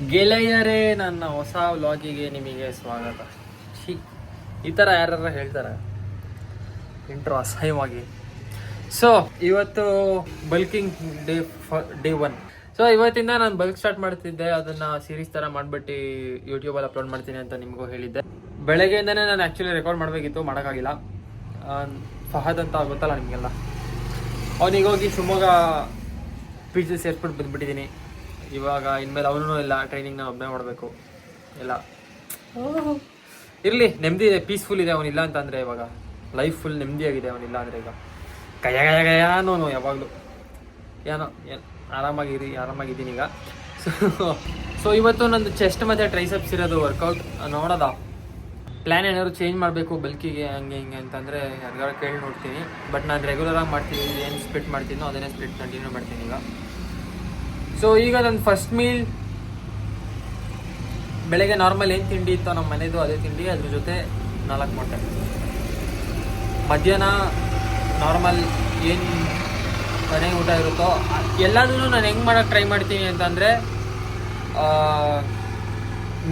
ಗೆಳೆಯರೇ, ನನ್ನ ಹೊಸ ವ್ಲಾಗಿಗೆ ನಿಮಗೆ ಸ್ವಾಗತ. ಛೀ, ಈ ಥರ ಯಾರು ಹೇಳ್ತಾರೆ ಇಂಟ್ರೋ ಅಸಹ್ಯವಾಗಿ. ಸೊ ಇವತ್ತು ಬಲ್ಕಿಂಗ್ ಡೇ 1. ಸೊ ಇವತ್ತಿಂದ ನಾನು ಬಲ್ಕ್ ಸ್ಟಾರ್ಟ್ ಮಾಡ್ತಿದ್ದೆ. ಅದನ್ನು ಸೀರೀಸ್ ಥರ ಮಾಡಿಬಿಟ್ಟು ಯೂಟ್ಯೂಬಲ್ಲಿ ಅಪ್ಲೋಡ್ ಮಾಡ್ತೀನಿ ಅಂತ ನಿಮಗೂ ಹೇಳಿದ್ದೆ. ಬೆಳಗ್ಗೆಯಿಂದನೇ ನಾನು ಆ್ಯಕ್ಚುಲಿ ರೆಕಾರ್ಡ್ ಮಾಡಬೇಕಿತ್ತು, ಮಾಡೋಕ್ಕಾಗಿಲ್ಲ. ಫಹದ್ ಅಂತ ಗೊತ್ತಲ್ಲ ನಿಮಗೆಲ್ಲ, ಅವನಿಗೋಗಿ ಶಿವಮೊಗ್ಗ ಪಿ ಜಿ ಸೇರಿಸ್ಬಿಟ್ಟು ಬಂದುಬಿಟ್ಟಿದ್ದೀನಿ. ಇವಾಗ ಇನ್ಮೇಲೆ ಅವನೂ ಇಲ್ಲ, ಟ್ರೈನಿಂಗ್ನ ಒಬ್ಬನೇ ಮಾಡಬೇಕು ಎಲ್ಲ. ಇರಲಿ, ನೆಮ್ಮದಿ ಇದೆ, ಪೀಸ್ಫುಲ್ ಇದೆ. ಅವನಿಲ್ಲ ಅಂತಂದರೆ ಇವಾಗ ಲೈಫ್ ಫುಲ್ ನೆಮ್ಮದಿಯಾಗಿದೆ. ಅವನಿಲ್ಲ ಅಂದರೆ ಈಗ ಕಯ್ಯಾನೋ ಯಾವಾಗಲೂ ಏನೋ ಆರಾಮಾಗಿದ್ದೀನಿ ಈಗ. ಸೊ ಇವತ್ತು ನಂದು ಚೆಸ್ಟ್ ಮತ್ತು ಟ್ರೈಸೆಪ್ಸ್ ಇರೋದು ವರ್ಕೌಟ್ ನೋಡೋದ. ಪ್ಲ್ಯಾನ್ ಏನಾದ್ರು ಚೇಂಜ್ ಮಾಡಬೇಕು ಬಲ್ಕಿಗೆ ಹಂಗೆ ಹಿಂಗೆ ಅಂತಂದರೆ ಯಾರಿಗಾರು ಕೇಳಿ ನೋಡ್ತೀನಿ. ಬಟ್ ನಾನು ರೆಗ್ಯುಲರಾಗಿ ಮಾಡ್ತೀನಿ, ಏನು ಸ್ಪ್ಲಿಟ್ ಮಾಡ್ತೀನೋ ಅದನ್ನೇ ಸ್ಪ್ಲಿಟ್ ಕಂಟಿನ್ಯೂ ಮಾಡ್ತೀನಿ ಈಗ. ಸೊ ಈಗ ನನ್ನ ಫಸ್ಟ್ ಮೀಲ್ ಬೆಳಗ್ಗೆ ನಾರ್ಮಲ್ ಏನು ತಿಂಡಿ ಇತ್ತೋ ನಮ್ಮ ಮನೆಯದು ಅದೇ ತಿಂಡಿ, ಅದ್ರ ಜೊತೆ 4 ಮೊಟ್ಟೆ. ಮಧ್ಯಾಹ್ನ ನಾರ್ಮಲ್ ಏನು ಮನೆ ಊಟ ಇರುತ್ತೋ ಎಲ್ಲದೂ ನಾನು ಹೆಂಗೆ ಮಾಡೋಕ್ಕೆ ಟ್ರೈ ಮಾಡ್ತೀನಿ ಅಂತಂದರೆ,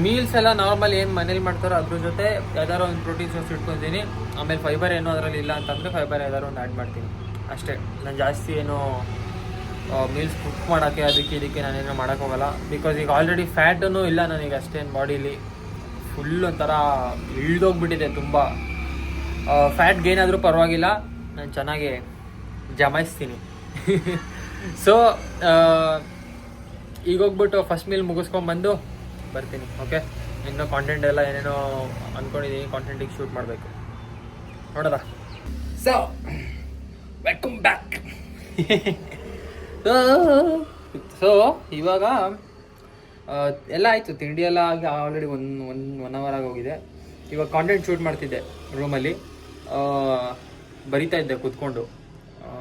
ಮೀಲ್ಸ್ ಎಲ್ಲ ನಾರ್ಮಲ್ ಏನು ಮನೇಲಿ ಮಾಡ್ತಾರೋ ಅದ್ರ ಜೊತೆ ಯಾವ್ದಾದ್ರು ಒಂದು ಪ್ರೋಟೀನ್ ಸೋರ್ಸ್ ಇಟ್ಕೊತೀನಿ. ಆಮೇಲೆ ಫೈಬರ್ ಏನೋ ಅದರಲ್ಲಿ ಇಲ್ಲ ಅಂತಂದರೆ ಫೈಬರ್ ಯಾವ್ದಾದ್ರು ಒಂದು ಆ್ಯಡ್ ಮಾಡ್ತೀನಿ ಅಷ್ಟೇ. ನಾನು ಜಾಸ್ತಿ ಏನೋ ಮೀಲ್ಸ್ ಕುಕ್ ಮಾಡೋಕ್ಕೆ ಇದಕ್ಕೆ ನಾನೇನೋ ಮಾಡೋಕ್ಕೋಗಲ್ಲ. ಬಿಕಾಸ್ ಈಗ ಆಲ್ರೆಡಿ ಫ್ಯಾಟೂ ಇಲ್ಲ ನನಗೆ ಅಷ್ಟೇನು ಬಾಡೀಲಿ. ಫುಲ್ ಒಂಥರ ಇಳ್ದೋಗ್ಬಿಟ್ಟಿದೆ ತುಂಬ. ಫ್ಯಾಟ್ ಗೇನ್ ಆದರೂ ಪರವಾಗಿಲ್ಲ, ನಾನು ಚೆನ್ನಾಗಿ ಜಮಾಯಿಸ್ತೀನಿ. ಸೊ ಈಗ ಹೋಗ್ಬಿಟ್ಟು ಫಸ್ಟ್ ಮೀಲ್ ಮುಗಿಸ್ಕೊಂಡ್ಬಂದು ಬರ್ತೀನಿ. ಓಕೆ, ಇನ್ನೂ ಕಾಂಟೆಂಟ್ ಎಲ್ಲ ಏನೇನೋ ಅಂದ್ಕೊಂಡಿದ್ದೀನಿ, ಕಾಂಟೆಂಟಿಗೆ ಶೂಟ್ ಮಾಡಬೇಕು ನೋಡೋದ. So welcome back. ಸೊ ಇವಾಗ ಎಲ್ಲ ಆಯಿತು, ತಿಂಡಿ ಎಲ್ಲ ಆಗಿ ಆಲ್ರೆಡಿ ಒನ್ ಅವರ್ ಆಗೋಗಿದೆ. ಇವಾಗ ಕಾಂಟೆಂಟ್ ಶೂಟ್ ಮಾಡ್ತಿದ್ದೆ ರೂಮಲ್ಲಿ, ಬರಿತಾ ಇದ್ದೆ ಕೂತ್ಕೊಂಡು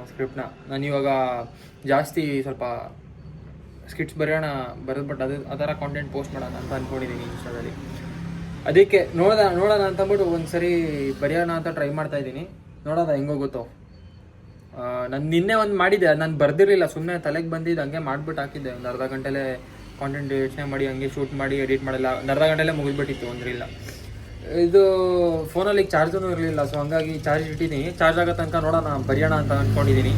ಸ್ಕ್ರಿಪ್ಟ್ನ. ನಾನು ಇವಾಗ ಜಾಸ್ತಿ ಸ್ವಲ್ಪ ಸ್ಕಿಟ್ಸ್ ಬರೆದ್ಬಿಟ್ಟು ಆ ಥರ ಕಾಂಟೆಂಟ್ ಪೋಸ್ಟ್ ಮಾಡೋಣ ಅಂತ ಅಂದ್ಕೊಂಡಿದ್ದೀನಿ ಇನ್ಸ್ಟಾದಲ್ಲಿ. ಅದಕ್ಕೆ ನೋಡೋಣ ಅಂತಂದ್ಬಿಟ್ಟು ಒಂದು ಸರಿ ಬರೆಯೋಣ ಅಂತ ಟ್ರೈ ಮಾಡ್ತಾಯಿದ್ದೀನಿ. ನೋಡೋದ ಹೆಂಗೋಗುತ್ತೋ. ನಾನು ನಿನ್ನೆ ಒಂದು ಮಾಡಿದ್ದೆ, ನಾನು ಬರ್ದಿರಲಿಲ್ಲ, ಸುಮ್ಮನೆ ತಲೆಗೆ ಬಂದಿದ್ದು ಹಂಗೆ ಮಾಡಿಬಿಟ್ಟು ಹಾಕಿದ್ದೆ. ಒಂದು ಅರ್ಧ ಗಂಟೆಲೇ ಕಾಂಟೆಂಟ್ ಯೋಚನೆ ಮಾಡಿ ಹಂಗೆ ಶೂಟ್ ಮಾಡಿ ಎಡಿಟ್ ಮಾಡಿಲ್ಲ, ಒಂದು ಅರ್ಧ ಗಂಟೆಲೇ ಮುಗಿದ್ಬಿಟ್ಟಿತ್ತು. ಒಂದ್ರಿಲ್ಲ ಇದು ಫೋನಲ್ಲಿ ಚಾರ್ಜೂ ಇರಲಿಲ್ಲ. ಸೊ ಹಂಗಾಗಿ ಚಾರ್ಜ್ ಇಟ್ಟಿದ್ದೀನಿ, ಚಾರ್ಜ್ ಆಗೋ ತನಕ ನೋಡೋಣ ಬರೆಯೋಣ ಅಂತ ಅಂದ್ಕೊಂಡಿದ್ದೀನಿ.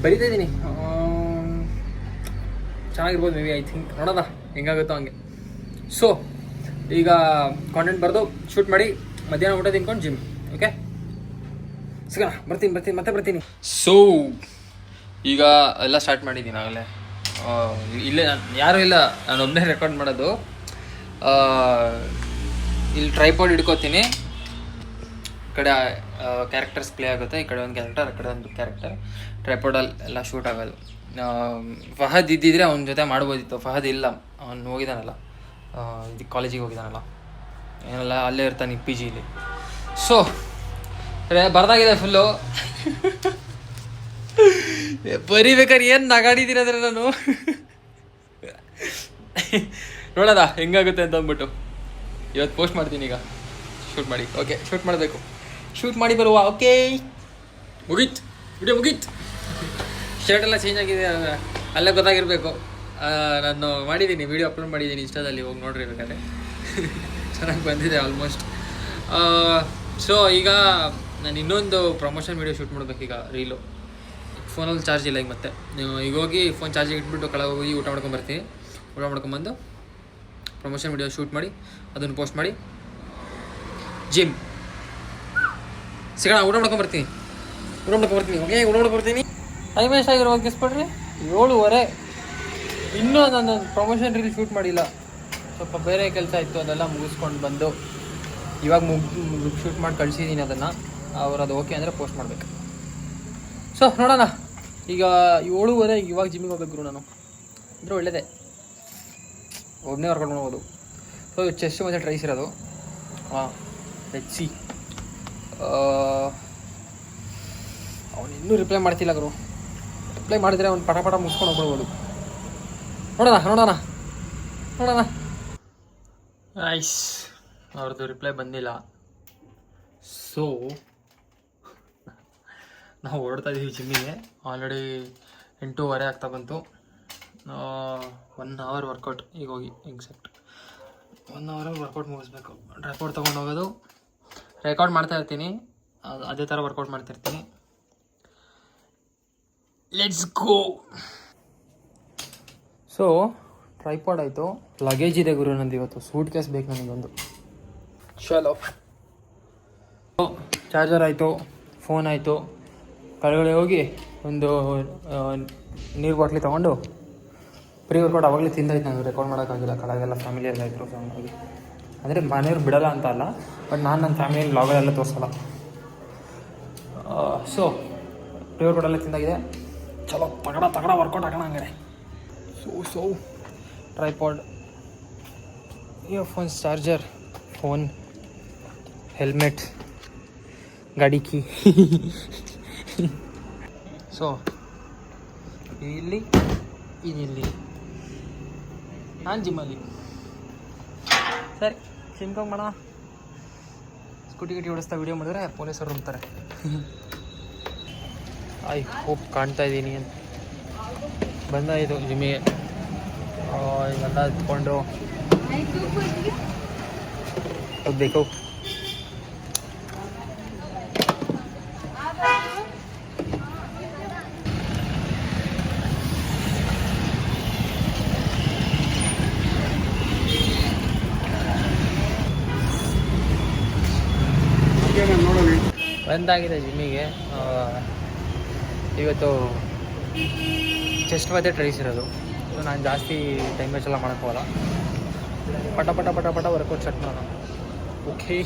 ಬರಿತಾ ಇದ್ದೀನಿ, ಚೆನ್ನಾಗಿರ್ಬೋದು ಮೇ ಬಿ, ಐ ಥಿಂಕ್. ನೋಡೋಣ ಹೆಂಗಾಗುತ್ತೋ ಹಂಗೆ. ಸೊ ಈಗ ಕಾಂಟೆಂಟ್ ಬರೆದು ಶೂಟ್ ಮಾಡಿ ಮಧ್ಯಾಹ್ನ ಊಟ ತಿನ್ಕೊಂಡು ಜಿಮ್. ಓಕೆ, ಸಿಗೋಣ, ಬರ್ತೀನಿ. ಸೊ ಈಗ ಎಲ್ಲ ಸ್ಟಾರ್ಟ್ ಮಾಡಿದ್ದೀನಿ ಆಗಲೇ. ಇಲ್ಲೇ ಯಾರೂ ಇಲ್ಲ, ನಾನು ಒಬ್ಬನೇ ರೆಕಾರ್ಡ್ ಮಾಡೋದು. ಇಲ್ಲಿ ಟ್ರೈಪಾಡ್ ಹಿಡ್ಕೋತೀನಿ, ಈ ಕಡೆ ಕ್ಯಾರೆಕ್ಟರ್ಸ್ ಪ್ಲೇ ಆಗುತ್ತೆ. ಈ ಕಡೆ ಒಂದು ಕ್ಯಾರೆಕ್ಟರ್, ಆ ಕಡೆ ಒಂದು ಕ್ಯಾರೆಕ್ಟರ್. ಟ್ರೈಪಾಡಲ್ಲಿ ಎಲ್ಲ ಶೂಟ್ ಆಗೋದು. ಫಹದ್ ಇದ್ದಿದ್ರೆ ಅವನ ಜೊತೆ ಮಾಡ್ಬೋದಿತ್ತು. ಫಹದ್ ಇಲ್ಲ, ಅವನು ಹೋಗಿದ್ದಾನಲ್ಲ, ಇದಕ್ಕೆ ಕಾಲೇಜಿಗೆ ಹೋಗಿದ್ದಾನಲ್ಲ, ಏನೆಲ್ಲ ಅಲ್ಲೇ ಇರ್ತಾನೆ ಪಿ ಜಿಲಿ. ಸೊ ಬರ್ದಾಗಿದೆ ಫುಲ್ಲು. ಬರಿಬೇಕಾದ್ರೆ ಏನು ನಗಾಡಿದ್ದೀನಿ ಅಂದರೆ ನಾನು ನೋಡೋದ ಹೆಂಗಾಗುತ್ತೆ ಅಂತ ಅಂದ್ಬಿಟ್ಟು ಇವತ್ತು ಪೋಸ್ಟ್ ಮಾಡ್ತೀನಿ. ಈಗ ಶೂಟ್ ಮಾಡಿ, ಓಕೆ, ಶೂಟ್ ಮಾಡಬೇಕು, ಶೂಟ್ ಮಾಡಿ ಬರುವ. ಓಕೆ, ಮುಗೀತು, ವಿಡಿಯೋ ಮುಗೀತು. ಶರ್ಟೆಲ್ಲ ಚೇಂಜ್ ಆಗಿದೆ, ಅಲ್ಲೇ ಗೊತ್ತಾಗಿರಬೇಕು. ನಾನು ಮಾಡಿದ್ದೀನಿ, ವಿಡಿಯೋ ಅಪ್ಲೋಡ್ ಮಾಡಿದ್ದೀನಿ ಇನ್ಸ್ಟಾದಲ್ಲಿ, ಹೋಗಿ ನೋಡ್ರಿ ಬೇಕಾದ್ರೆ. ಚೆನ್ನಾಗಿ ಬಂದಿದೆ ಆಲ್ಮೋಸ್ಟ್. ಸೊ ಈಗ ನಾನು ಇನ್ನೊಂದು ಪ್ರಮೋಷನ್ ವೀಡಿಯೋ ಶೂಟ್ ಮಾಡಬೇಕೀಗ, ರೀಲು. ಫೋನಲ್ಲಿ ಚಾರ್ಜ್ ಇಲ್ಲ ಈಗ. ಮತ್ತೆ ಈಗ ಹೋಗಿ ಫೋನ್ ಚಾರ್ಜಿಗೆ ಇಟ್ಬಿಟ್ಟು ಕೆಳಗೆ ಹೋಗಿ ಊಟ ಮಾಡ್ಕೊಂಬರ್ತೀನಿ. ಊಟ ಮಾಡ್ಕೊಂಬಂದು ಪ್ರಮೋಷನ್ ವೀಡಿಯೋ ಶೂಟ್ ಮಾಡಿ ಅದನ್ನು ಪೋಸ್ಟ್ ಮಾಡಿ ಜಿಮ್ ಸಿಗೋಣ. ಊಟ ಮಾಡ್ಕೊಂಬರ್ತೀನಿ. ಓಕೆ, ಊಟ ಮಾಡ್ಕೊಬರ್ತೀನಿ. ಟೈಮ್ ಎಷ್ಟಾಗಿರೋ ಗೆಸ್ಬಿಡ್ರಿ, 7:30. ಇನ್ನೂ ನಾನು ಪ್ರಮೋಷನ್ ರೀಲ್ ಶೂಟ್ ಮಾಡಿಲ್ಲ, ಸ್ವಲ್ಪ ಬೇರೆ ಕೆಲಸ ಇತ್ತು, ಅದೆಲ್ಲ ಮುಗಿಸ್ಕೊಂಡು ಬಂದು ಇವಾಗ ಶೂಟ್ ಮಾಡಿ ಕಳಿಸಿದ್ದೀನಿ ಅದನ್ನು. ಅವ್ರು ಅದು ಓಕೆ ಅಂದರೆ ಪೋಸ್ಟ್ ಮಾಡಬೇಕು. ಸೊ ನೋಡೋಣ. ಈಗ 7:30 ಇವಾಗ ಜಿಮ್ಮಿಗೆ ಹೋಗ್ಬೇಕು ನಾನು, ಅಂದರೆ ಒಳ್ಳೆಯದೇ, ಒಬ್ಬನೇ ವರ್ಕೌಟ್ ಮಾಡ್ಬೋದು. ಸೊ ಚೆಸ್ಟ್ ಮತ್ತು ಟ್ರೈಸ್ ಇರೋದು. Let's see. ಅವನು ಇನ್ನೂ ರಿಪ್ಲೈ ಮಾಡ್ತಿಲ್ಲ ಗುರು. ರಿಪ್ಲೈ ಮಾಡಿದರೆ ಅವ್ನು ಪಟ ಮುಗಿಸ್ಕೊಂಡು ಹೋಗ್ಬಿಡ್ಬೋದು. ನೋಡೋಣ. ನೈಸ್, ಅವ್ರದ್ದು ರಿಪ್ಲೈ ಬಂದಿಲ್ಲ. ಸೊ ನಾವು ಹೊರಡ್ತಾ ಇದ್ದೀವಿ ಜಿಮ್ಮಿಗೆ. ಆಲ್ರೆಡಿ 8:15 ಆಗ್ತಾ ಬಂತು. 1 hour ವರ್ಕೌಟ್. ಈಗ ಹೋಗಿ ಎಕ್ಸಾಕ್ಟ್ 1 hour ವರ್ಕೌಟ್ ಮುಗಿಸ್ಬೇಕು. ರೆಕಾರ್ಡ್ ತೊಗೊಂಡು ಹೋಗೋದು, ರೆಕಾರ್ಡ್ ಮಾಡ್ತಾ ಇರ್ತೀನಿ, ಅದೇ ಥರ ವರ್ಕೌಟ್ ಮಾಡ್ತಿರ್ತೀನಿ. Let's go. ಸೊ ಟ್ರೈಪಾಡ್ ಆಯಿತು, ಲಗೇಜ್ ಇದೆ ಗುರು ನಂದು ಇವತ್ತು. ಸೂಟ್ ಕೇಸ್ ಬೇಕು ನನಗೊಂದು. ಚಲೋ, ಚಾರ್ಜರ್ ಆಯಿತು, ಫೋನ್ ಆಯಿತು. ಕೆಳಗಡೆ ಹೋಗಿ ಒಂದು ನೀರು ಬಾಟ್ಲಿ ತೊಗೊಂಡು ಪ್ರೀ ವರ್ಕೌಟ್ ಅವಾಗಲೇ ತಿಂದಾಯ್ತು. ನಾನು ರೆಕಾರ್ಡ್ ಮಾಡೋಕ್ಕಾಗಿಲ್ಲ, ಕೆಳಗೆಲ್ಲ ಫ್ಯಾಮಿಲಿ ಎಲ್ಲ ಇದ್ದರು. ಹಾಗಾಗಿ ಅಂದರೆ ಮನೆಯವ್ರು ಬಿಡೋಲ್ಲ ಅಂತ ಅಲ್ಲ, ಬಟ್ ನಾನು ನನ್ನ ಫ್ಯಾಮಿಲಿ ವ್ಲಾಗಲ್ಲೆಲ್ಲ ತೋರಿಸಲ್ಲ. ಸೊ ಪ್ರೀ ವರ್ಕೌಟ್ ಎಲ್ಲ ತಿಂದಾಗಿದೆ. ಚಲೋ ತಗಡ ವರ್ಕೌಟ್ ಹಾಕೋಣ ಹಂಗಾರೆ. So tripod, earphones, charger, phone, helmet, ಗಾಡಿ ಕೀ. ಸೊ ಇಲ್ಲಿ ಇದಿಲ್ಲಿ ನಾನು ಜಿಮ್ಮಲ್ಲಿ. ಸರಿ, ಜಿಮ್ಗೆ ಮಾಡೋಣ. ಸ್ಕೂಟಿ ಗಿಟಿ ಓಡಿಸ್ತಾ ವೀಡಿಯೋ ಮಾಡಿದ್ರೆ ಪೊಲೀಸರು ಅಂತಾರೆ. ಐ ಹೋಪ್ ಕಾಣ್ತಾ ಇದ್ದೀನಿ ಅಂತ. ಬಂದಾಯಿತು ಜಿಮ್ಮಿಗೆ. ಇವೆಲ್ಲ ಎತ್ಕೊಂಡು ಹೋಗ್ಬೇಕು. ಬಂದಾಗಿದೆ ಜಿಮ್ಮಿಗೆ. ಇವತ್ತು ಚೆಸ್ಟ್ ಮತ್ತೆ ಟ್ರೈಸ್ ಇರೋದು. ನಾನು ಜಾಸ್ತಿ ಟೈಮ್ ವೇಸ್ಟ್ ಎಲ್ಲ ಮಾಡೋಕ್ಕೋಗಲ್ಲ. ಪಟ ವರ್ಕೌಟ್ ಸ್ಟಾರ್ಟ್ ಮಾಡೋಣ. ಓಕೆ.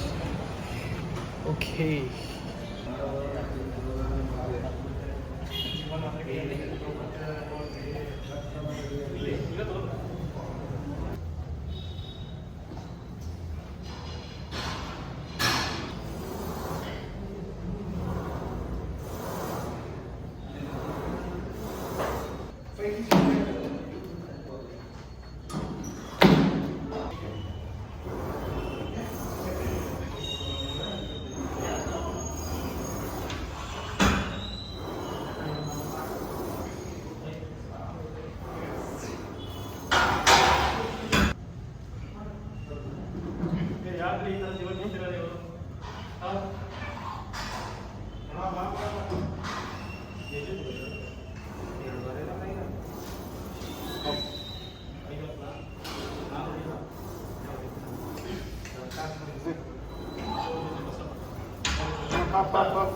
Up.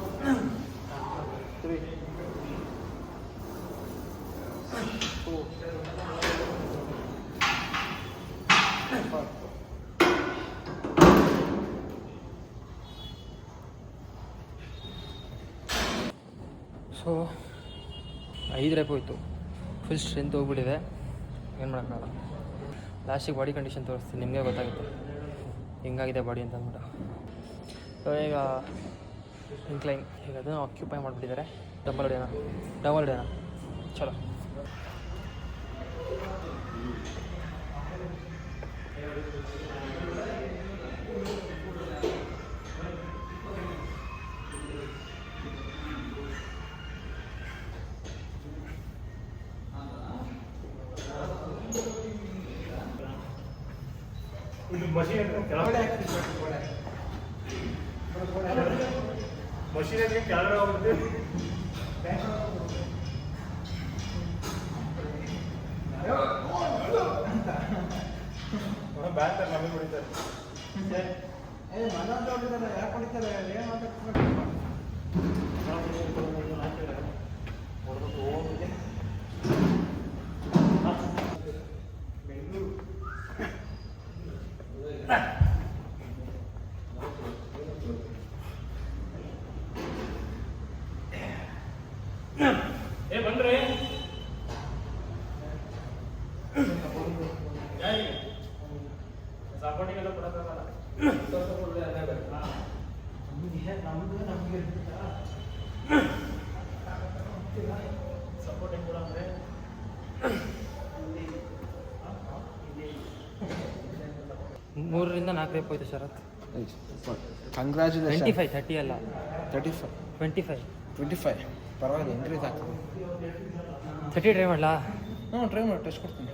3, 4, 5. ಸೊ 5 ರೆಪ್ ಹೋಯ್ತು. ಫುಲ್ ಸ್ಟ್ರೆಂತ್ ಹೋಗ್ಬಿಟ್ಟಿದೆ. ಏನು ಮಾಡೋಕ್ಕಾಗಲ್ಲ. ಲಾಸ್ಟಿಗೆ ಬಾಡಿ ಕಂಡೀಷನ್ ತೋರಿಸ್ತೀನಿ, ನಿಮಗೆ ಗೊತ್ತಾಗುತ್ತೆ ಹೆಂಗಾಗಿದೆ ಬಾಡಿ ಅಂತ ಅಂದ್ಬಿಟ್ಟು. ಸೊ ಈಗ ಇನ್ಕ್ಲೈನ್, ಈಗ ಅದನ್ನು ಆಕ್ಯುಪೈ ಮಾಡಿಬಿಟ್ಟಿದ್ದಾರೆ. ಡಬಲ್ ಹೊಡೆಯೋಣ. ಚಲೋ. ಮಷೀನ್ ಕೆಳಗಡೆ ಹೋಗುತ್ತೆ. ಬ್ಯಾಕ್ ನಮಗೆ ಹೊಡಿತಾರೆ. ಯಾಕೆ ಹೊಡಿತಾರೆ? ಏನು ಮಾತಾಡ್ತಾರೆ? ಬಂದ್ರೆ ಸಪೋರ್ಟಿಂಗ್ ಕೊಡೋಕ್ಕಾಗಲ್ಲ. ಸಪೋರ್ಟಿಂಗ್ ಕೂಡ ಅಂದರೆ 3ರಿಂದ 4 ರೇಪ್ ಹೋಯ್ತು ಶರತ್. ಕಂಗ್ರ್ಯಾಚುಲೇಷನ್. 25, 30 ಅಲ್ಲ, 25 ಪರವಾಗಿಲ್ಲ, ಇನ್ಕ್ರೀಸ್ ಆಗ್ತದೆ. 30 ಟ್ರೈ ಮಾಡಲಾ? ಹ್ಞೂ ಟ್ರೈ ಮಾಡಿ ಟೆಸ್ಟ್ ಕೊಡ್ತೀನಿ.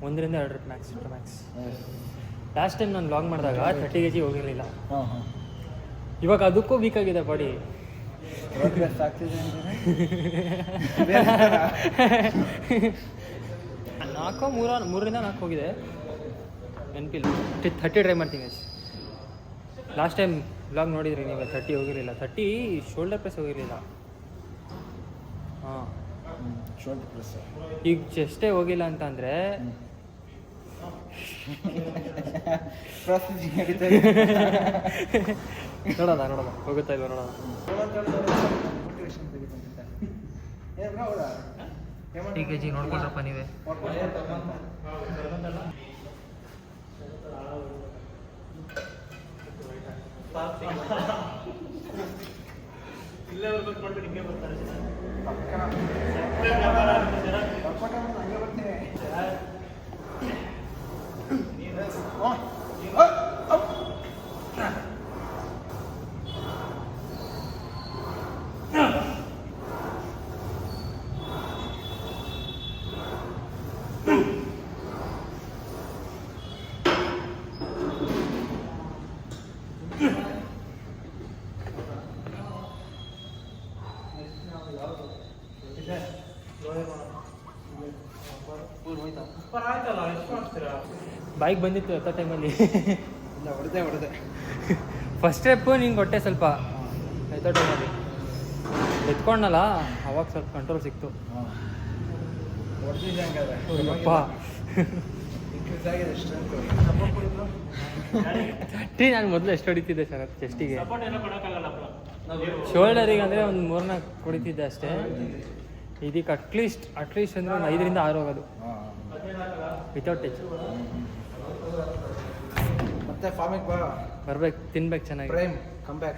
1 ರಿಂದ 2 ಮ್ಯಾಕ್ಸ್. ಲಾಸ್ಟ್ ಟೈಮ್ ನಾನು ಲಾಗ್ ಮಾಡಿದಾಗ 30 kg ಹೋಗಿರಲಿಲ್ಲ. ಹಾಂ ಹಾಂ ಇವಾಗ ಅದಕ್ಕೂ ವೀಕ್ ಆಗಿದೆ ಬಾಡಿ. ಆಗ್ತಿದೆ ಮೂರರಿಂದ 4 ಹೋಗಿದೆ. ನೆನಪಿಲ್ಲ. 30 ಟ್ರೈ ಮಾಡ್ತೀನಿ. ಲಾಸ್ಟ್ ಟೈಮ್ ವ್ಲಾಗ್ ನೋಡಿದ್ರಿ ನೀವು, 30 ಹೋಗಿರಲಿಲ್ಲ. 30 ಶೋಲ್ಡರ್ ಪ್ರೆಸ್ ಹೋಗಿರಲಿಲ್ಲ. ಹಾಂ ಶೋಲ್ಡರ್ ಪ್ರೆಸ್. ಈಗ ಚೆಸ್ಟೇ ಹೋಗಿಲ್ಲ ಅಂತಂದರೆ ಪ್ರಾಸೆಸಿಂಗ್ ನಡೀತಾ ನೋಡೋಣ ಹೋಗುತ್ತಾ ಇಲ್ವ ನೋಡೋಣ. TKG ನೋಡ್ಕೊಂಡ್ರಪ್ಪ ನೀವೇ. ಇಲ್ಲೇ ಬರ್ಬೇಕು ಹಿಂಗೆ ಬರ್ತಾರೆ. ಬೈಕ್ ಬಂದಿತ್ತು ಎತ್ತ ಟೈಮಲ್ಲಿ. ಇಲ್ಲ ಹೊಡೆದೆ ಫಸ್ಟ್ ಸ್ಟೆಪ್ಪು ನಿಂಗೆ ಕೊಟ್ಟೆ ಸ್ವಲ್ಪ ಎತ್ತ ಟೈಮಲ್ಲಿ ಎತ್ಕೊಂಡಲ್ಲ, ಅವಾಗ ಸ್ವಲ್ಪ ಕಂಟ್ರೋಲ್ ಸಿಕ್ತು. ಹೊಡೆದಿದ್ದೆ ಹಂಗಾದ್ರೆ ಅಪ್ಪ ಇನ್ಕ್ರೀಸ್ ಆಗಿದೆ ಸ್ಟ್ರೆಂತ್. ನಾನು ಮೊದಲು ಎಷ್ಟು ಹೊಡಿತಿದ್ದೆ ಸರ್ ಚೆಸ್ಟಿಗೆ, ಶೋಲ್ಡರಿಗೆ ಅಂದರೆ ಒಂದು 3-4 ಹೊಡಿತಿದ್ದೆ ಅಷ್ಟೇ. ಇದಕ್ಕೆ ಅಟ್ಲೀಸ್ಟ್ ಅಂದರೆ ಒಂದು 5 ರಿಂದ 6 ಹೋಗೋದು ವಿತೌಟ್ ಟಚ್. ಮತ್ತೆ ಫಾರ್ಮಿಗೆ ಬರ್ಬೇಕು, ತಿನ್ಬೇಕು ಚೆನ್ನಾಗಿ. Prime come back.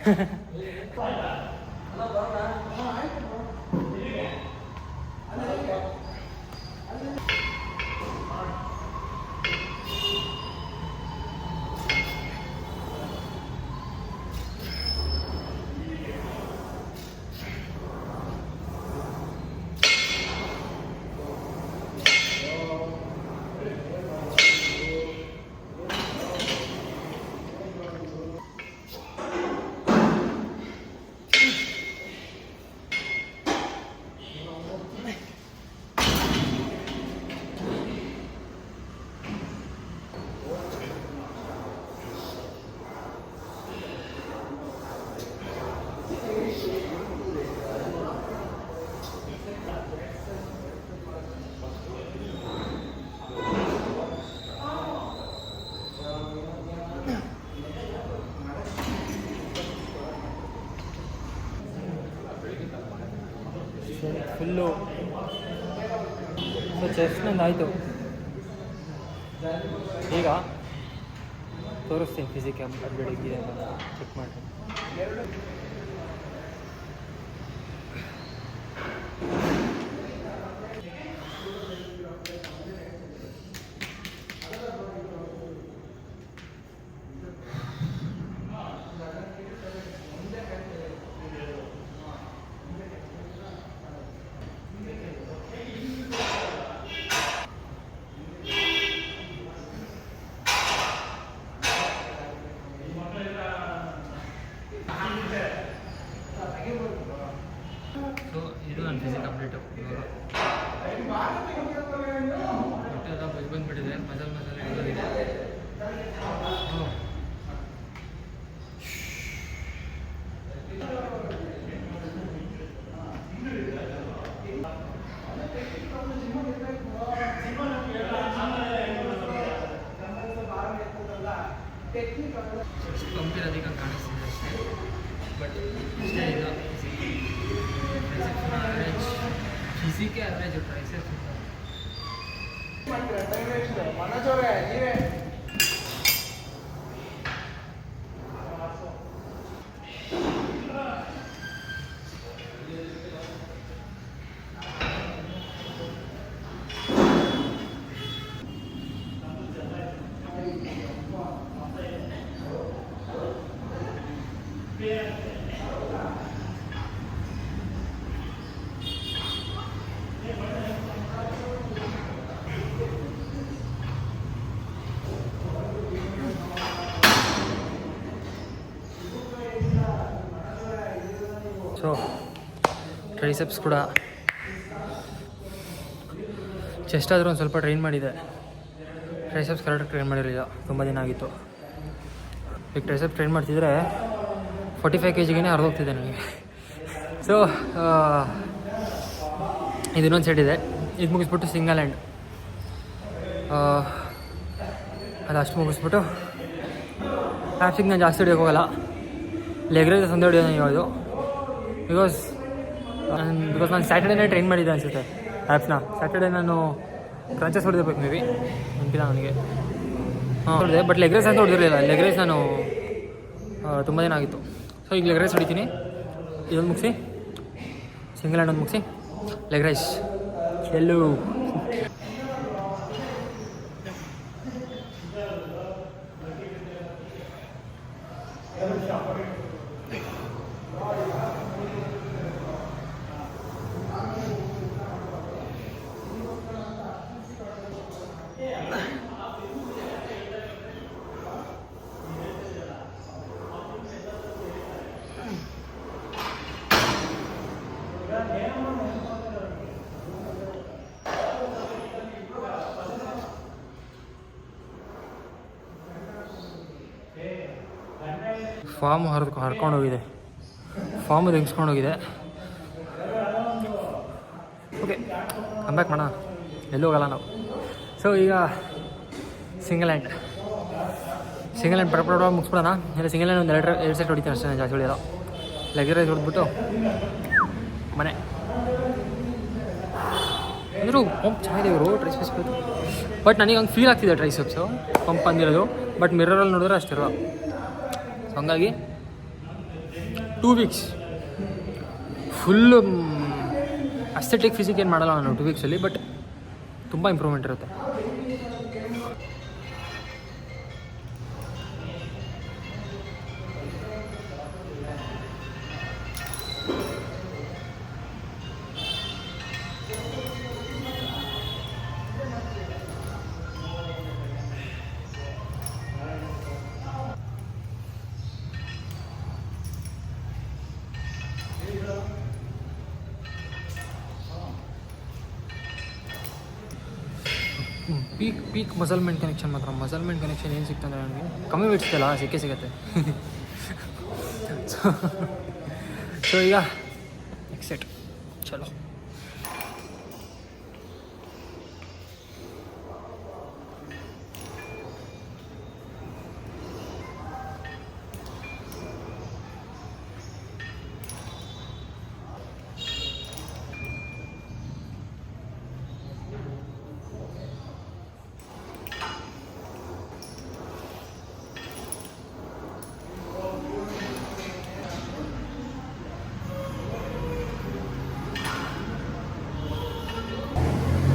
Full so chest ನಂದು ಆಯಿತು. ಈಗ ತೋರಿಸ್ತೀನಿ ಫಿಸಿಕ್ ಅಪ್ಡೇಟ್ ಇದೆ ಅಂತ ಚೆಕ್ ಮಾಡ್ತೀನಿ. ಸೊ ಇದು ನನ್ನ ಫಿಸಿಕ್ ಅಪ್ಡೇಟು. ಹೊಟ್ಟೆಲ್ಲ ಬಂದ್ಬಿಟ್ಟಿದೆ, ಮಸಾಲೆ ಇರೋದಿದೆ. ಕಂಪೇರ್ ಅಧಿಕ ಕಾಣಿಸ್ತಿದೆ ಅಷ್ಟೇ, ಬಟ್ ಇಷ್ಟೇ ಇಲ್ಲ. Average physique average triceps so triceps ಕೂಡ ಚೆಸ್ಟ್ ಆದರೂ ಒಂದು ಸ್ವಲ್ಪ ಟ್ರೈನ್ ಮಾಡಿದೆ. ಟ್ರೈಸೆಪ್ಸ್ ಕರೆಕ್ಟಾಗಿ ಟ್ರೈನ್ ಮಾಡಿರಲಿಲ್ಲ, ತುಂಬ ದಿನ ಆಗಿತ್ತು. ಈಗ ಟ್ರೈಸೆಪ್ಸ್ ಟ್ರೈನ್ ಮಾಡ್ತಿದ್ರೆ 45 kg ಹರಿದೋಗ್ತಿದೆ ನನಗೆ. ಸೊ ಇದು ಇನ್ನೊಂದು ಸೆಟ್ ಇದೆ, ಇದು ಮುಗಿಸ್ಬಿಟ್ಟು ಸಿಂಗಲ್ ಹ್ಯಾಂಡ್ ಅದು ಅಷ್ಟು ಮುಗಿಸ್ಬಿಟ್ಟು ಆ್ಯಪ್ಸಿಗೆ ನಾನು ಜಾಸ್ತಿ ಹೊಡಿಯೋಕೆ ಹೋಗಲ್ಲ. ಲೆಗ್ ರೈಸಸ್ ಒಂದೇ ಹೊಡಿಯೋದು ನಾನು ಯಾವುದು, ಬಿಕಾಸ್ ನಾನು ಸ್ಯಾಟರ್ಡೇನೇ ಟ್ರೈನ್ ಮಾಡಿದ್ದೆ ಅನಿಸುತ್ತೆ ಆ್ಯಪ್ಸ್ನ. ಸ್ಯಾಟರ್ಡೇ ನಾನು ಕ್ರಂಚಸ್ ಹೊಡೆದಿರ್ಬೇಕು ಮೇ ಬಿ, ನೆನಪಿಲ್ಲ ನನಗೆ. ಹೊಡೆದೆ, ಬಟ್ ಲೆಗ್ ರೈಸ್ ಅಂತ ಹೊಡೆದಿರಲಿಲ್ಲ. ಲೆಗ್ ರೈಸ್ ನಾನು ತುಂಬ ದಿನ ಆಗಿತ್ತು. ಸೊ ಈಗ ಲೆಗ್ ರೈಸ್ ಹೊಡಿತೀನಿ, ಇದೊಂದು ಮುಗಿಸಿ ಸಿಂಗಲ್ ಹ್ಯಾಂಡ್ ಒಂದು ಮುಗಿಸಿ ಲೆಗ್ ರೈಸ್ ಎಲ್ಲೂ. ಫಾರ್ಮ್ ಹರ್ಕೊಂಡು ಹೋಗಿದೆ, ಫಾರ್ಮ್ ತೆಗೆಸ್ಕೊಂಡು ಹೋಗಿದೆ. ಓಕೆ, ಕಮ್ ಬ್ಯಾಕ್ ಮಾಡೋಣ, ಎಲ್ಲೂ ಹೋಗಲ್ಲ ನಾವು. ಸೊ ಈಗ ಸಿಂಗಲ್ ಹ್ಯಾಂಡ್ ಪಡ ಮುಗಿಸ್ಬಿಡೋಣ. ಇಲ್ಲ ಸಿಂಗಲ್ ಹ್ಯಾಂಡ್ ಒಂದು ಎರಡು ಸೆಟ್ ಹೊಡಿತೀನಿ ಅಷ್ಟೇ, ನಾನು ಜಾಸ್ತಿ ಹೊಡಿಯೋಲ್ಲ. ಲೆಗ್ ರೈಸ್ ಹೊಡೆದ್ಬಿಟ್ಟು ಮನೆ ಅಂದರೂ ಪಂಪ್ ಚೆನ್ನಾಗಿದೆ ಇವರು ಟ್ರೈಸೆಪ್ಸ್. ಬಟ್ ನನಗೆ ಹಂಗೆ ಫೀಲ್ ಆಗ್ತಿದೆ ಟ್ರೈಸೆಪ್ಸು ಪಂಪ್ ಅಂದಿರೋದು, ಬಟ್ ಮಿರರಲ್ಲಿ ನೋಡಿದ್ರೆ ಅಷ್ಟಿರಲ್ಲ. ಹಂಗಾಗಿ 2 weeks ಫುಲ್ಲು ಅಸ್ಥೆಟಿಕ್ ಫಿಸಿಕ್ ಏನು ಮಾಡಲ್ಲ ನಾನು 2 weeksಲ್ಲಿ, ಬಟ್ ತುಂಬ ಇಂಪ್ರೂವ್ಮೆಂಟ್ ಇರುತ್ತೆ. ಪೀಕ್ ಮಸಲ್ಮೆಂಟ್ ಕನೆಕ್ಷನ್ ಮಾತ್ರ. ಮಸಲ್ಮೆಂಟ್ ಕನೆಕ್ಷನ್ ಏನು ಸಿಗ್ತಂದ್ರೆ ನನಗೆ ಕಮ್ಮಿ ಬಿಡ್ತಲ್ಲ, ಸಿಗುತ್ತೆ. ಸೊ ಈಗ ನೆಕ್ಸ್ಟ್ ಸೆಟ್ ಚಲೋ.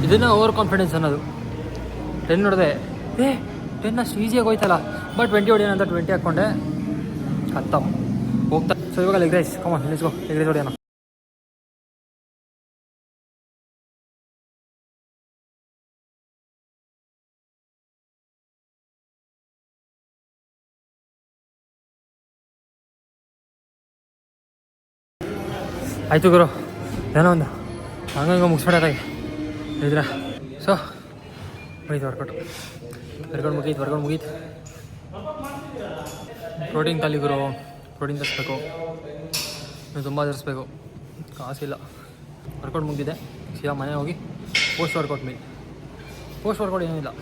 ಇದನ್ನು ಓವರ್ ಕಾನ್ಫಿಡೆನ್ಸ್ ಅನ್ನೋದು. 10 ಹೊಡೆದೆ, 10 ಅಷ್ಟು ಈಸಿಯಾಗಿ ಹೋಯ್ತಲ್ಲ, ಬಟ್ 20 ಹೊಡೆಯೋಣ ಅಂತ 20 ಹಾಕ್ಕೊಂಡೆ, ಖತ್ತಮ್ ಹೋಗ್ತಾ. ಸೊ ಇವಾಗ leg raise, come on let's go, leg raise ಹೊಡೆಯೋಣ. ಆಯಿತು ಗುರು, ಏನೋ ಒಂದು ಹಂಗಂಗೆ ಮುಗಿಸ್ಬಿಡೋದಾಗಿ ಇದ್ರ. ಸೊ ಮುಗೀತು ವರ್ಕೌಟ್ ಮುಗೀತು. ಪ್ರೋಟೀನ್ ಖಾಲಿ ಗುರು, ಪ್ರೋಟೀನ್ ತರಿಸ್ಬೇಕು, ನೀವು ತುಂಬ ತರಿಸ್ಬೇಕು, ಕಾಸಿಲ್ಲ. ವರ್ಕೌಟ್ ಮುಗಿದಿದೆ, ಸೀದಾ ಮನೆ ಹೋಗಿ ಪೋಸ್ಟ್ ವರ್ಕೌಟ್ ಏನಿಲ್ಲ,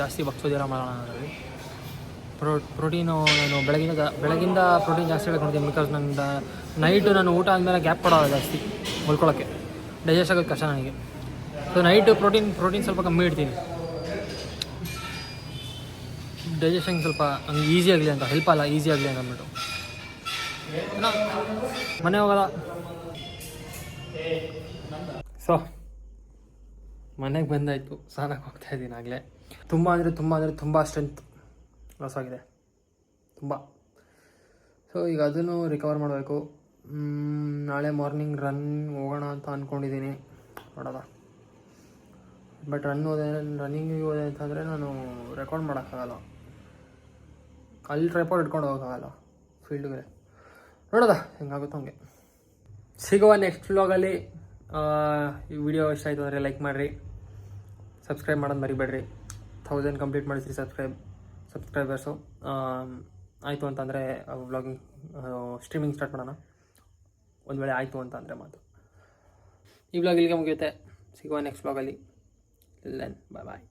ಜಾಸ್ತಿ ಬಗ್ಸೋದಿಲ್ಲ ಮಾಡೋಣ ಅದರಲ್ಲಿ. ಪ್ರೋಟೀನು ನಾನು ಬೆಳಗಿಂದ ಪ್ರೋಟೀನ್ ಜಾಸ್ತಿ ಹೇಳ್ಕೊಂಡಿದ್ದೀನಿ, ಬಿಕಾಸ್ ನಂದು ನೈಟು ನಾನು ಊಟ ಆದಮೇಲೆ ಗ್ಯಾಪ್ ಕೊಡೋಲ್ಲ ಜಾಸ್ತಿ ಹೊಲ್ಕೊಳ್ಳೋಕ್ಕೆ, ಡೈಜೆಸ್ಟ್ ಆಗೋದು ಕಷ್ಟ ನನಗೆ. ಸೊ ನೈಟು ಪ್ರೋಟೀನ್ ಸ್ವಲ್ಪ ಕಮ್ಮಿ ಇಡ್ತೀನಿ, ಡೈಜೆಷನ್ ಸ್ವಲ್ಪ ಹಂಗೆ ಈಸಿ ಆಗಲಿ ಅಂತ, ಹೆಲ್ಪ್ ಅಲ್ಲ ಈಸಿ ಆಗಲಿ ಅಂತ ಅಂದ್ಬಿಟ್ಟು. ಮನೆ ಹೋಗಲ್ಲ. ಸೊ ಮನೆಗೆ ಬಂದಾಯಿತು, ಸ್ನಾನಕ್ಕೆ ಹೋಗ್ತಾಯಿದ್ದೀನಿ ಆಗಲೇ. ತುಂಬ ಸ್ಟ್ರೆಂತ್ ಲಾಸ್ ಆಗಿದೆ, ತುಂಬ. ಸೊ ಈಗ ಅದನ್ನು ರಿಕವರ್ ಮಾಡಬೇಕು. ನಾಳೆ ಮಾರ್ನಿಂಗ್ ರನ್ ಹೋಗೋಣ ಅಂತ ಅಂದ್ಕೊಂಡಿದ್ದೀನಿ, ನೋಡೋಣ. ಬಟ್ ರನ್ನಿಂಗಿಗೆ ಹೋದೆ ಅಂತಂದರೆ ನಾನು ರೆಕಾರ್ಡ್ ಮಾಡೋಕ್ಕಾಗಲ್ಲ, ಅಲ್ಲಿ ಟ್ರೈಪಾಡ್ ಇಟ್ಕೊಂಡು ಹೋಗೋಕ್ಕಾಗಲ್ಲ ಫೀಲ್ಡ್ಗೆ. ನೋಡೋದ ಹೆಂಗಾಗುತ್ತೋ ಹಂಗೆ. ಸಿಗುವ ನೆಕ್ಸ್ಟ್ ವ್ಲಾಗಲ್ಲಿ. ಈ ವಿಡಿಯೋ ಇಷ್ಟ ಆಯಿತು ಅಂದರೆ ಲೈಕ್ ಮಾಡಿರಿ, ಸಬ್ಸ್ಕ್ರೈಬ್ ಮಾಡೋದು ಮರಿಬೇಡ್ರಿ. 1000 ಕಂಪ್ಲೀಟ್ ಮಾಡಿಸ್ರಿ ಸಬ್ಸ್ಕ್ರೈಬರ್ಸು. ಆಯಿತು ಅಂತಂದರೆ ವ್ಲಾಗಿಂಗ್ ಸ್ಟ್ರೀಮಿಂಗ್ ಸ್ಟಾರ್ಟ್ ಮಾಡೋಣ, ಒಂದು ವೇಳೆ ಆಯಿತು ಅಂತ ಅಂದರೆ ಮಾತು. ಈ ವ್ಲಾಗ್ ಇಲ್ಲಿಗೆ ಮುಗಿಯುತ್ತೆ. ಸಿಗುವ ನೆಕ್ಸ್ಟ್ ವ್ಲಾಗಲ್ಲಿ. ಬಾಯ್ ಬಾಯ್.